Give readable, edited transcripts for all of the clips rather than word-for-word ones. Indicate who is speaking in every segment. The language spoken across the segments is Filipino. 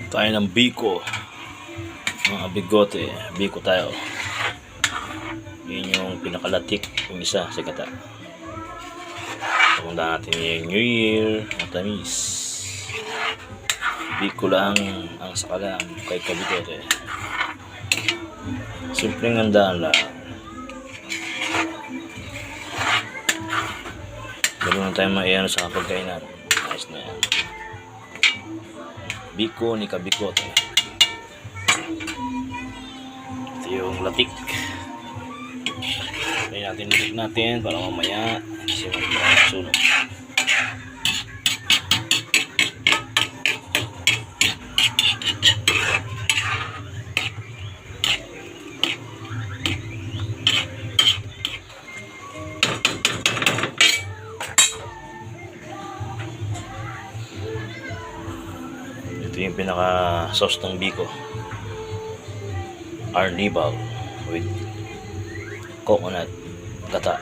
Speaker 1: Tayo ng biko. Mga bigote. Biko tayo. Yun yung pinakalatik. Yung isa sa kata. Pumunta natin yung New Year. Matamis. Biko lang ang sakalam kay kabigote. Simpleng handaan lang. Bago na tayo maiano sa kapagkainan. Ayos na yan. Biko ni kabigote. Ito yung latik. Kaya natin latik natin para mamaya kasi magsunog. Ito yung pinaka sauce ng biko. Arnibal with coconut gata.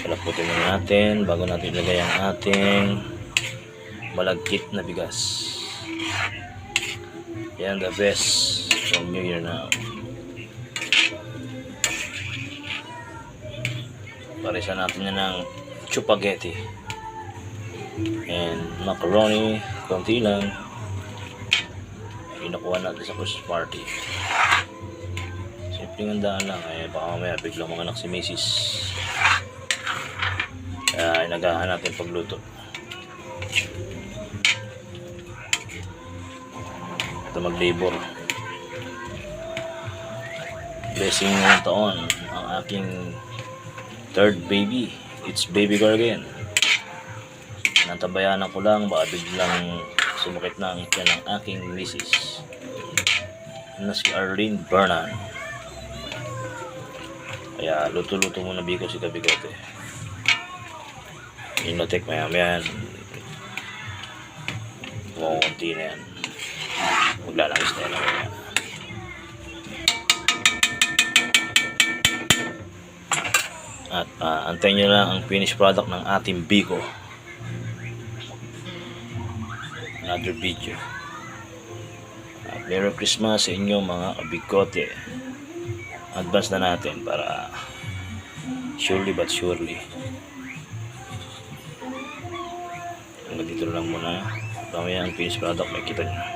Speaker 1: Palaputin na natin bago natin ilagay ang ating malagkit na bigas. Yan the best from New Year now. Parisa natin yan ng chupaghetti and macaroni, konti lang. Inakuha natin sa Christmas party. Simpleng handaan lang. Baka mamaya biglang mga anak si Macy's. Kaya inagahan natin pagluto. Ito mag-labor. Blessing ng taon ang aking third baby. It's baby girl again. Natabayanan ko lang baka biglang sumakit na ang ikyan ng aking misis na si Arlene Bernan. Kaya luto-luto muna biko si kabigote. Inotek maya yan. Kumunti na yan. Maglalangis na yan maya. At antayin nyo lang ang finished product ng ating biko. Another video. At Merry Christmas sa inyo mga kabigote. Advance na natin para surely but surely. Hanggang dito lang muna. Mamaya ang finished product makikita nyo.